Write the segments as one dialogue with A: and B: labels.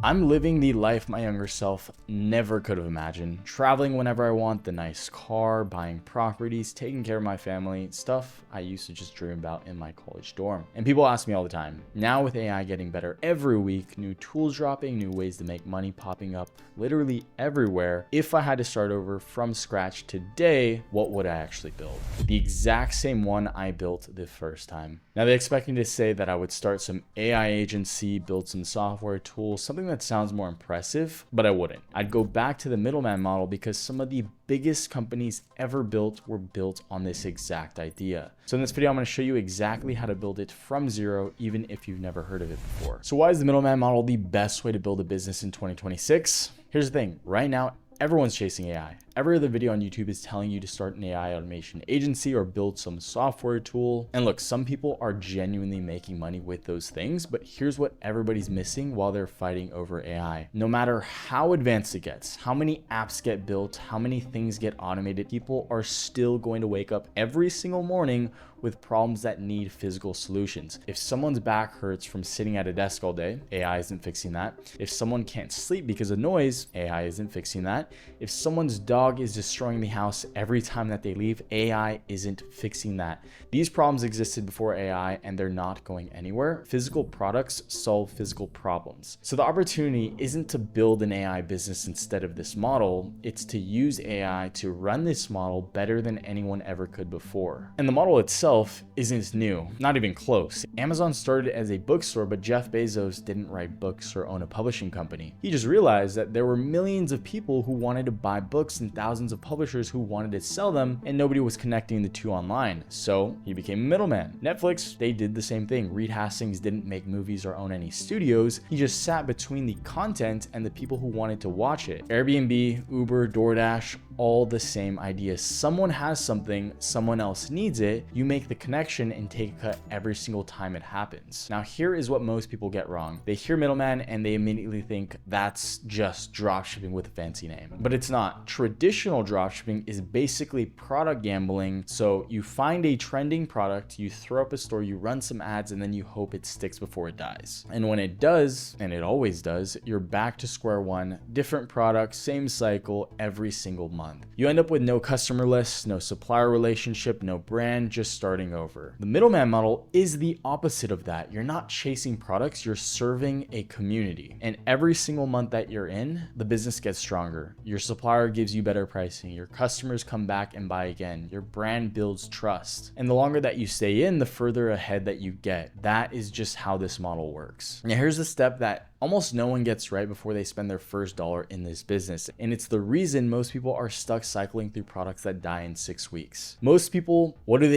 A: I'm living the life my younger self never could have imagined. Traveling whenever I want, the nice car, buying properties, taking care of my family, stuff I used to just dream about in my college dorm. And people ask me all the time, now with AI getting better every week, new tools dropping, new ways to make money popping up literally everywhere, if I had to start over from scratch today, what would I actually build? The exact same one I built the first time. Now they expect me to say that I would start some AI agency, build some software tools, something that sounds more impressive, but I wouldn't. I'd go back to the middleman model because some of the biggest companies ever built were built on this exact idea. So in this video, I'm going to show you exactly how to build it from zero, even if you've never heard of it before. So why is the middleman model the best way to build a business in 2026? Here's the thing, right now, everyone's chasing AI. Every other video on YouTube is telling you to start an AI automation agency or build some software tool. And look, some people are genuinely making money with those things, but here's what everybody's missing while they're fighting over AI. No matter how advanced it gets, how many apps get built, how many things get automated, people are still going to wake up every single morning with problems that need physical solutions. If someone's back hurts from sitting at a desk all day, AI isn't fixing that. If someone can't sleep because of noise, AI isn't fixing that. If someone's dog is destroying the house every time that they leave, AI isn't fixing that. These problems existed before AI and they're not going anywhere. Physical products solve physical problems. So the opportunity isn't to build an AI business instead of this model, it's to use AI to run this model better than anyone ever could before. And the model itself isn't new, not even close. Amazon started as a bookstore, but Jeff Bezos didn't write books or own a publishing company. He just realized that there were millions of people who wanted to buy books and thousands of publishers who wanted to sell them, and nobody was connecting the two online. So he became a middleman. Netflix, they did the same thing. Reed Hastings didn't make movies or own any studios. He just sat between the content and the people who wanted to watch it. Airbnb, Uber, DoorDash, all the same idea. Someone has something, someone else needs it. You make the connection and take a cut every single time it happens. Now here is what most people get wrong. They hear middleman and they immediately think that's just dropshipping with a fancy name. But it's not. Traditional dropshipping is basically product gambling. So you find a trending product, you throw up a store, you run some ads, and then you hope it sticks before it dies. And when it does, and it always does, you're back to square one, different product, same cycle every single month. You end up with no customer list, no supplier relationship, no brand, just starting over. The middleman model is the opposite of that. You're not chasing products, you're serving a community. And every single month that you're in, the business gets stronger. Your supplier gives you better pricing. Your customers come back and buy again. Your brand builds trust. And the longer that you stay in, the further ahead that you get. That is just how this model works. Now here's the step that almost no one gets right before they spend their first dollar in this business. And it's the reason most people are stuck cycling through products that die in 6 weeks. Most people, what do?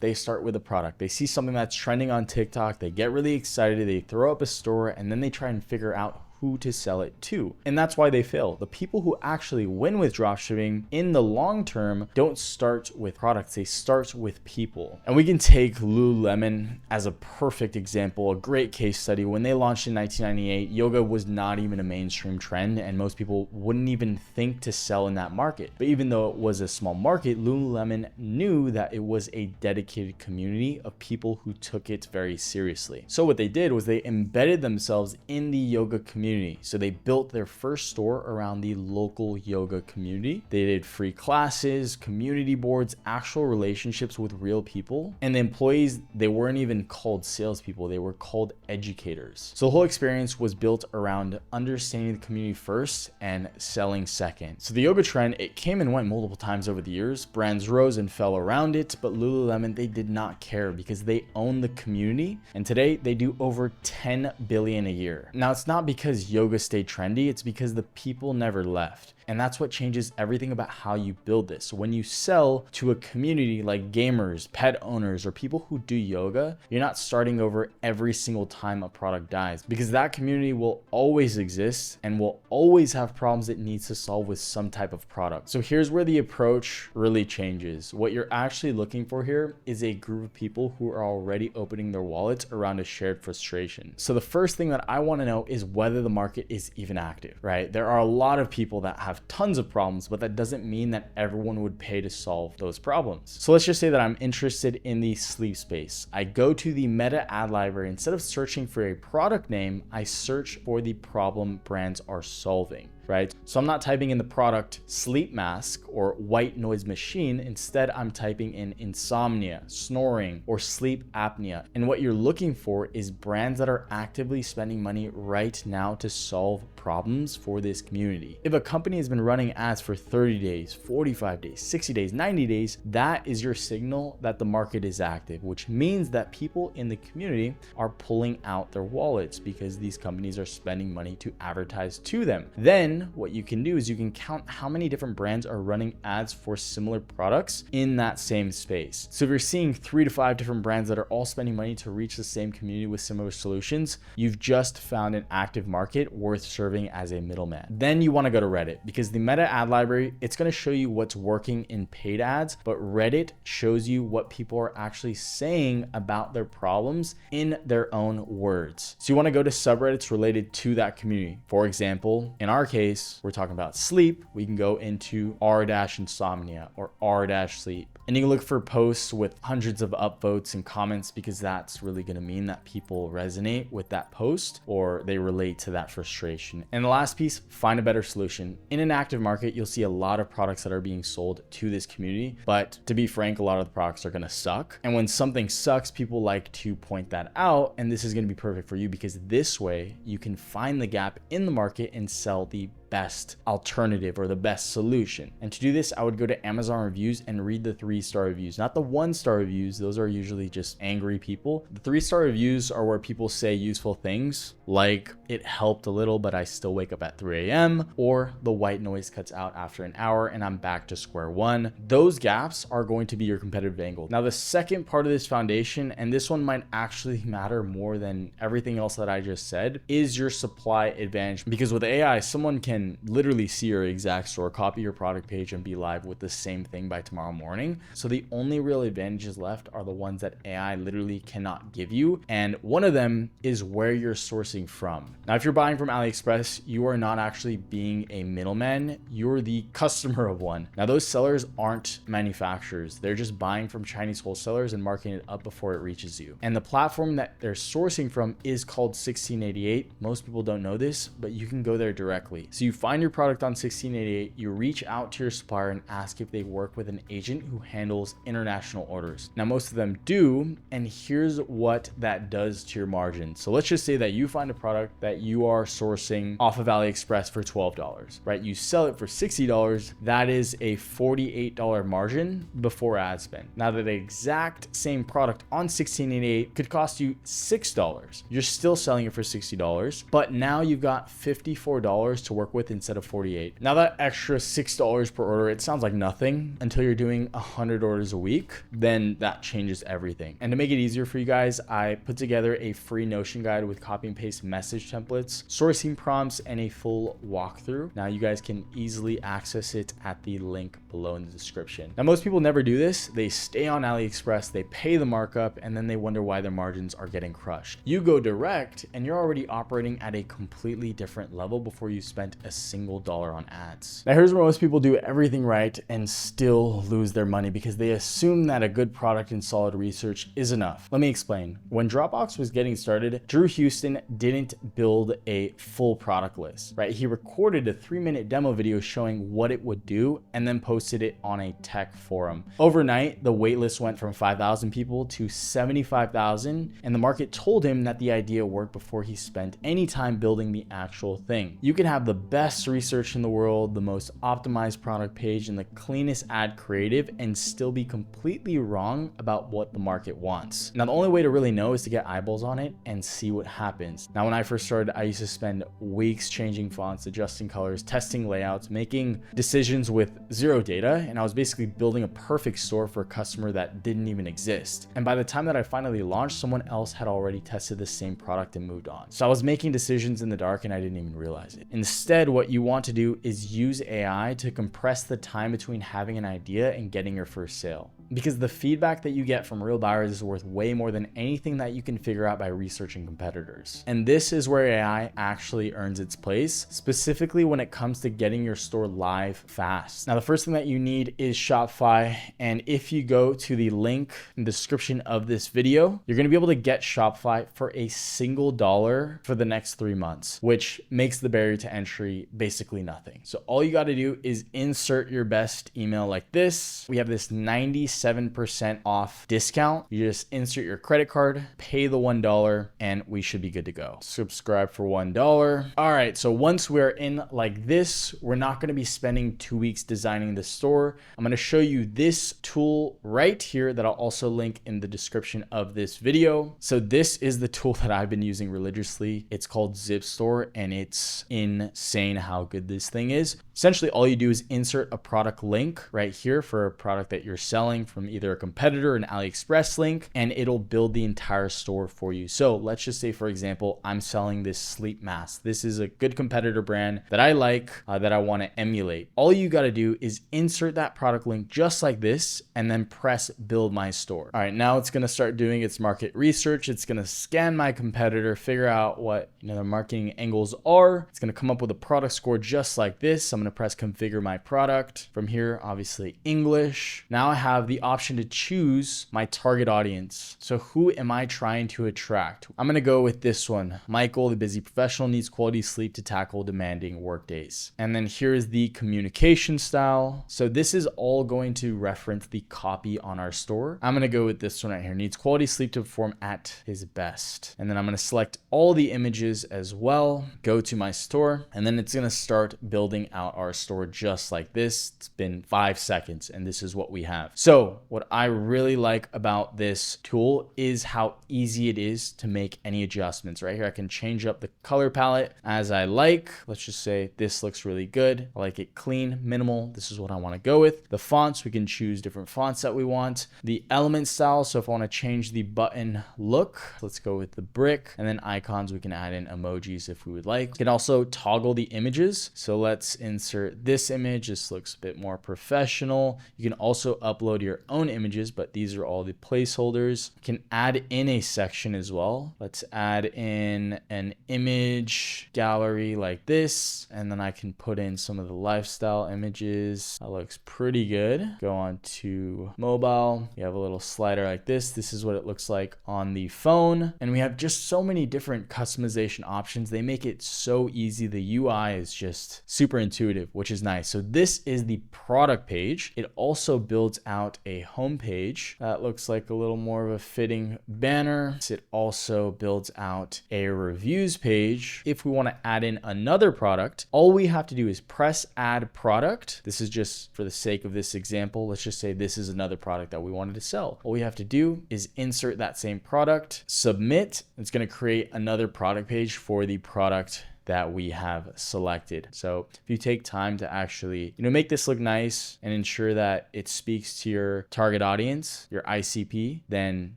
A: They start with a product. They see something that's trending on TikTok. They get really excited. They throw up a store and then they try and figure out who to sell it to. And that's why they fail. The people who actually win with dropshipping in the long term don't start with products, they start with people. And we can take Lululemon as a perfect example, a great case study. When they launched in 1998, yoga was not even a mainstream trend and most people wouldn't even think to sell in that market. But even though it was a small market, Lululemon knew that it was a dedicated community of people who took it very seriously. So what they did was they embedded themselves in the yoga community. So they built their first store around the local yoga community. They did free classes, community boards, actual relationships with real people. And the employees, they weren't even called salespeople, they were called educators. So the whole experience was built around understanding the community first and selling second. So the yoga trend, it came and went multiple times over the years. Brands rose and fell around it, but Lululemon, they did not care because they own the community. And today they do over 10 billion a year. Now it's not because yoga stayed trendy, it's because the people never left. And that's what changes everything about how you build this. So when you sell to a community like gamers, pet owners, or people who do yoga, you're not starting over every single time a product dies because that community will always exist and will always have problems it needs to solve with some type of product. So here's where the approach really changes. What you're actually looking for here is a group of people who are already opening their wallets around a shared frustration. So the first thing that I want to know is whether the the market is even active, right? There are a lot of people that have tons of problems, but that doesn't mean that everyone would pay to solve those problems. So let's just say that I'm interested in the sleep space. I go to the Meta ad library. Instead of searching for a product name, I search for the problem brands are solving. Right? So I'm not typing in the product sleep mask or white noise machine. Instead, I'm typing in insomnia, snoring, or sleep apnea. And what you're looking for is brands that are actively spending money right now to solve problems for this community. If a company has been running ads for 30 days, 45 days, 60 days, 90 days, that is your signal that the market is active, which means that people in the community are pulling out their wallets because these companies are spending money to advertise to them. Then what you can do is you can count how many different brands are running ads for similar products in that same space. So if you're seeing 3 to 5 different brands that are all spending money to reach the same community with similar solutions, you've just found an active market worth serving as a middleman. Then you want to go to Reddit, because the Meta ad library, it's going to show you what's working in paid ads, but Reddit shows you what people are actually saying about their problems in their own words. So you want to go to subreddits related to that community. For example, in our case, we're talking about sleep. We can go into r-insomnia or r-sleep. And you can look for posts with hundreds of upvotes and comments, because that's really going to mean that people resonate with that post or they relate to that frustration. And the last piece, find a better solution. In an active market, you'll see a lot of products that are being sold to this community, but to be frank, a lot of the products are going to suck. And when something sucks, people like to point that out. And this is going to be perfect for you, because this way you can find the gap in the market and sell the best alternative or the best solution. And to do this, I would go to Amazon reviews and read the 3-star reviews, not the 1-star reviews. Those are usually just angry people. The 3-star reviews are where people say useful things like, it helped a little, but I still wake up at 3 a.m. or the white noise cuts out after an hour and I'm back to square one. Those gaps are going to be your competitive angle. Now, the second part of this foundation, and this one might actually matter more than everything else that I just said, is your supply advantage. Because with AI, someone can literally see your exact store, copy your product page, and be live with the same thing by tomorrow morning. So the only real advantages left are the ones that AI literally cannot give you. And one of them is where you're sourcing from. Now, if you're buying from AliExpress, you are not actually being a middleman. You're the customer of one. Now, those sellers aren't manufacturers. They're just buying from Chinese wholesalers and marking it up before it reaches you. And the platform that they're sourcing from is called 1688. Most people don't know this, but you can go there directly. So you find your product on 1688, you reach out to your supplier and ask if they work with an agent who handles international orders. Now, most of them do, and here's what that does to your margin. So let's just say that you find a product that you are sourcing off of AliExpress for $12, right? You sell it for $60. That is a $48 margin before ad spend. Now, that exact same product on 1688 could cost you $6. You're still selling it for $60, but now you've got $54 to work with instead of 48. Now, that extra $6 per order, it sounds like nothing until you're doing 100 orders a week. Then that changes everything. And to make it easier for you guys, I put together a free Notion guide with copy and paste message templates, sourcing prompts, and a full walkthrough. Now you guys can easily access it at the link below in the description. Now, most people never do this. They stay on AliExpress, they pay the markup, and then they wonder why their margins are getting crushed. You go direct and you're already operating at a completely different level before you spent a single dollar on ads. Now, here's where most people do everything right and still lose their money, because they assume that a good product and solid research is enough. Let me explain. When Dropbox was getting started, Drew Houston didn't build a full product list, right? He recorded a 3-minute demo video showing what it would do and then posted it on a tech forum. Overnight, the waitlist went from 5,000 people to 75,000, and the market told him that the idea worked before he spent any time building the actual thing. You can have the best research in the world, the most optimized product page, and the cleanest ad creative, and still be completely wrong about what the market wants. Now, the only way to really know is to get eyeballs on it and see what happens. Now, when I first started, I used to spend weeks changing fonts, adjusting colors, testing layouts, making decisions with zero data, and I was basically building a perfect store for a customer that didn't even exist. And by the time that I finally launched, someone else had already tested the same product and moved on. So I was making decisions in the dark and I didn't even realize it. Instead, what you want to do is use AI to compress the time between having an idea and getting your first sale. because the feedback that you get from real buyers is worth way more than anything that you can figure out by researching competitors. And this is where AI actually earns its place, specifically when it comes to getting your store live fast. Now, the first thing that you need is Shopify. And if you go to the link in the description of this video, you're going to be able to get Shopify for a single $1 for the next 3 months, which makes the barrier to entry basically nothing. So all you got to do is insert your best email like this. We have this 97% off discount. You just insert your credit card, pay the $1, and we should be good to go. Subscribe for $1. All right, so once we're in like this, we're not going to be spending 2 weeks designing the store. I'm going to show you this tool right here that I'll also link in the description of this video. So this is the tool that I've been using religiously. It's called Zipstore, and it's insane how good this thing is. Essentially, all you do is insert a product link right here for a product that you're selling from either a competitor, an AliExpress link, and it'll build the entire store for you. So let's just say, for example, I'm selling this sleep mask. This is a good competitor brand that I like, that I want to emulate. All you got to do is insert that product link just like this, and then press build my store. All right, now it's going to start doing its market research. It's going to scan my competitor, figure out what their marketing angles are. It's going to come up with a product score just like this. I'm going to press configure my product. From here, obviously English. Now I have the option to choose my target audience. So who am I trying to attract? I'm going to go with this one. Michael, the busy professional, needs quality sleep to tackle demanding work days. And then here's the communication style. So this is all going to reference the copy on our store. I'm going to go with this one right here. Needs quality sleep to perform at his best. And then I'm going to select all the images as well. Go to my store, and then it's going to start building out our store just like this. It's been 5 seconds, and this is what we have. So what I really like about this tool is how easy it is to make any adjustments. Right here, I can change up the color palette as I like. Let's just say this looks really good. I like it clean, minimal. This is what I want to go with. The fonts, we can choose different fonts that we want. The element style, so if I want to change the button look, let's go with the brick. And then icons, we can add in emojis if we would like. We can also toggle the images. So let's insert this image. This looks a bit more professional. You can also upload your own images, but these are all the placeholders. You can add in a section as well. Let's add in an image gallery like this, and then I can put in some of the lifestyle images. That looks pretty good. Go on to mobile. You have a little slider like this. This is what it looks like on the phone. And we have just so many different customization options. They make it so easy. The UI is just super intuitive, which is nice. So this is the product page. It also builds out a home page that looks like a little more of a fitting banner. It also builds out a reviews page. If we want to add in another product, all we have to do is press add product. This is just for the sake of this example. Let's just say this is another product that we wanted to sell. All we have to do is insert that same product, submit. It's going to create another product page for the product that we have selected. So if you take time to actually, make this look nice and ensure that it speaks to your target audience, your ICP, then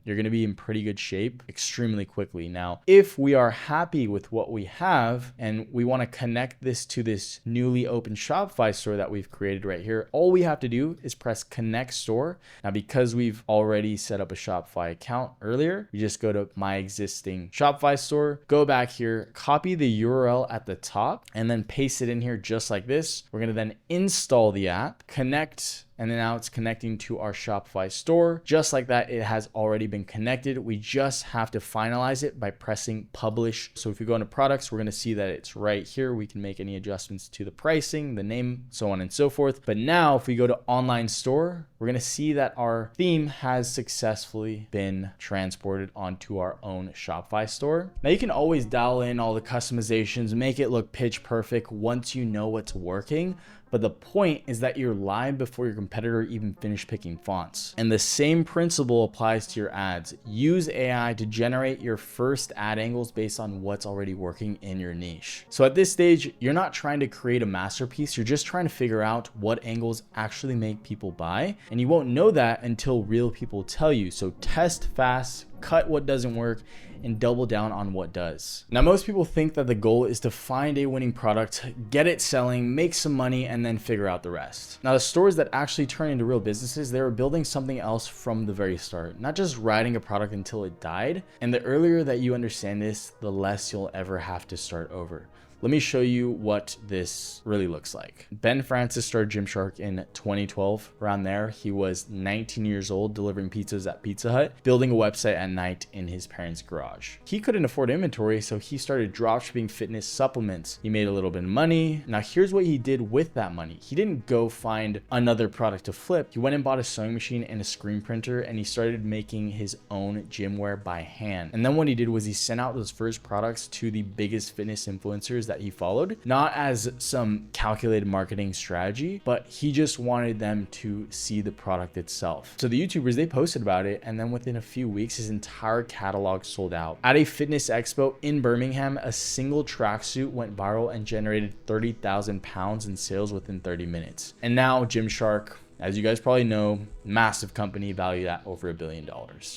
A: you're going to be in pretty good shape extremely quickly. Now, if we are happy with what we have and we want to connect this to this newly opened Shopify store that we've created right here, all we have to do is press connect store. Now, because we've already set up a Shopify account earlier, we just go to my existing Shopify store, go back here, copy the URL at the top, and then paste it in here just like this. We're going to then install the app, connect, and then now it's connecting to our Shopify store. Just like that, it has already been connected. We just have to finalize it by pressing publish. So if we go into products, we're going to see that it's right here. We can make any adjustments to the pricing, the name, so on and so forth. But now if we go to online store, we're going to see that our theme has successfully been transported onto our own Shopify store. Now you can always dial in all the customizations, make it look pitch perfect once you know what's working. But the point is that you're live before your competitor even finished picking fonts. And the same principle applies to your ads. Use AI to generate your first ad angles based on what's already working in your niche. So at this stage, you're not trying to create a masterpiece. You're just trying to figure out what angles actually make people buy. And you won't know that until real people tell you. So test fast, cut what doesn't work, and double down on what does. Now, most people think that the goal is to find a winning product, get it selling, make some money, and then figure out the rest. Now, the stores that actually turn into real businesses, they were building something else from the very start, not just riding a product until it died. And the earlier that you understand this, the less you'll ever have to start over. Let me show you what this really looks like. Ben Francis started Gymshark in 2012. Around there, he was 19 years old, delivering pizzas at Pizza Hut, building a website at night in his parents' garage. He couldn't afford inventory, so he started dropshipping fitness supplements. He made a little bit of money. Now, here's what he did with that money. He didn't go find another product to flip. He went and bought a sewing machine and a screen printer, and he started making his own gym wear by hand. And then what he did was he sent out those first products to the biggest fitness influencers that he followed, not as some calculated marketing strategy, but he just wanted them to see the product itself. So the YouTubers, they posted about it, and then within a few weeks, his entire catalog sold out. At a fitness expo in Birmingham, a single tracksuit went viral and generated 30,000 pounds in sales within 30 minutes. And now Gymshark, as you guys probably know, massive company valued at over $1 billion.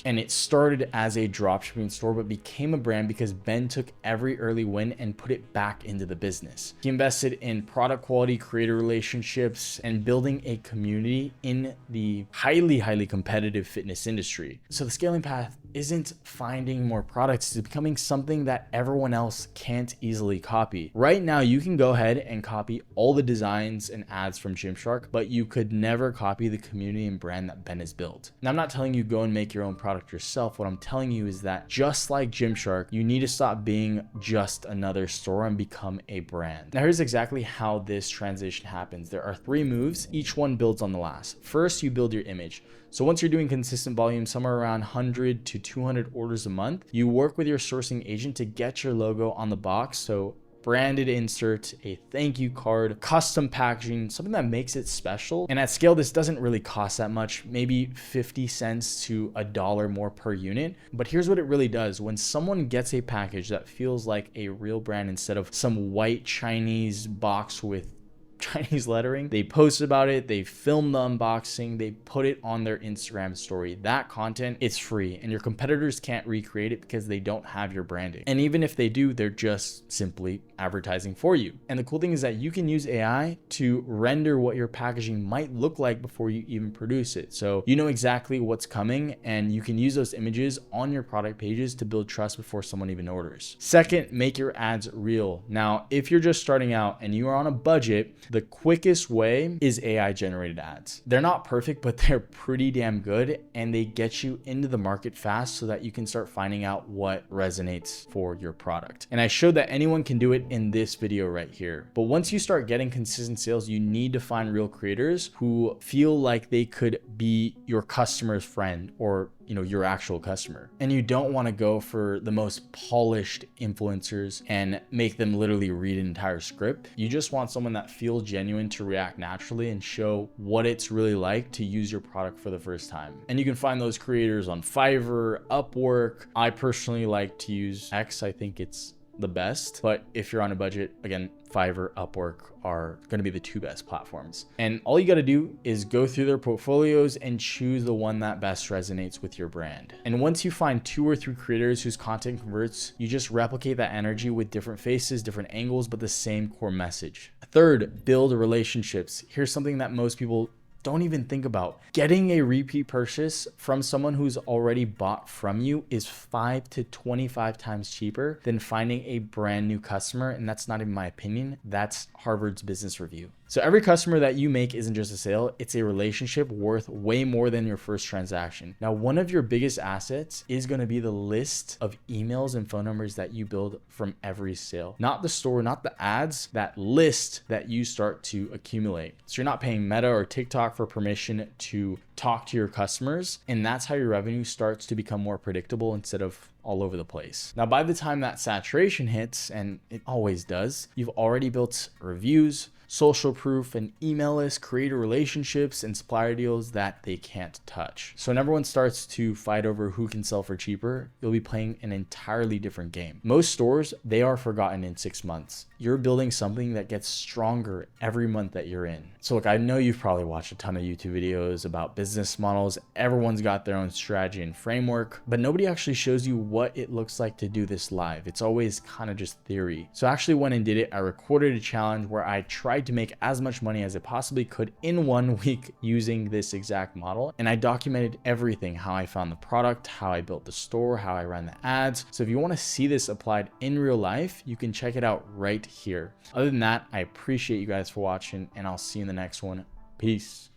A: And it started as a dropshipping store, but became a brand because Ben took every early win and put it back into the business. He invested in product quality, creator relationships, and building a community in the highly competitive fitness industry. So the scaling path isn't finding more products, it's becoming something that everyone else can't easily copy. Right now, you can go ahead and copy all the designs and ads from Gymshark, but you could never copy the community and brand that Ben has built. Now, I'm not telling you go and make your own product yourself. What I'm telling you is that just like Gymshark, you need to stop being just another store and become a brand. Now, here's exactly how this transition happens. There are 3 moves. Each one builds on the last. First, you build your image. So once you're doing consistent volume, somewhere around 100 to 200 orders a month, you work with your sourcing agent to get your logo on the box. So branded insert, a thank you card, custom packaging, something that makes it special. And at scale, this doesn't really cost that much, maybe 50 cents to $1 more per unit. But here's what it really does. When someone gets a package that feels like a real brand instead of some white Chinese box with Chinese lettering, they post about it, they film the unboxing, they put it on their Instagram story. That content, it's free, and your competitors can't recreate it because they don't have your branding. And even if they do, they're just simply advertising for you. And the cool thing is that you can use AI to render what your packaging might look like before you even produce it. So you know exactly what's coming, and you can use those images on your product pages to build trust before someone even orders. Second, make your ads real. Now, if you're just starting out and you are on a budget, the quickest way is AI generated ads. They're not perfect, but they're pretty damn good, and they get you into the market fast so that you can start finding out what resonates for your product. And I showed that anyone can do it in this video right here. But once you start getting consistent sales, you need to find real creators who feel like they could be your customer's friend, or your actual customer. And you don't want to go for the most polished influencers and make them literally read an entire script. You just want someone that feels genuine to react naturally and show what it's really like to use your product for the first time. And you can find those creators on Fiverr, Upwork. I personally like to use X. I think it's the best, but if you're on a budget, again, Fiverr, Upwork are going to be the 2 best platforms. And all you got to do is go through their portfolios and choose the one that best resonates with your brand. And once you find 2 or 3 creators whose content converts, you just replicate that energy with different faces, different angles, but the same core message. Third, build relationships. Here's something that most people don't even think about. Getting a repeat purchase from someone who's already bought from you is 5 to 25 times cheaper than finding a brand new customer. And that's not even my opinion. That's Harvard's Business Review. So every customer that you make isn't just a sale, it's a relationship worth way more than your first transaction. Now, one of your biggest assets is going to be the list of emails and phone numbers that you build from every sale. Not the store, not the ads, that list that you start to accumulate. So you're not paying Meta or TikTok for permission to talk to your customers. And that's how your revenue starts to become more predictable instead of all over the place. Now, by the time that saturation hits, and it always does, you've already built reviews, social proof, an email list, creator relationships, and supplier deals that they can't touch. So when everyone starts to fight over who can sell for cheaper, you'll be playing an entirely different game. Most stores, they are forgotten in 6 months. You're building something that gets stronger every month that you're in. So look, I know you've probably watched a ton of YouTube videos about business models. Everyone's got their own strategy and framework, but nobody actually shows you what it looks like to do this live. It's always kind of just theory. So I actually went and did it. I recorded a challenge where I tried to make as much money as I possibly could in 1 week using this exact model. And I documented everything, how I found the product, how I built the store, how I ran the ads. So if you want to see this applied in real life, you can check it out right here. Other than that, I appreciate you guys for watching, and I'll see you in the next one. Peace.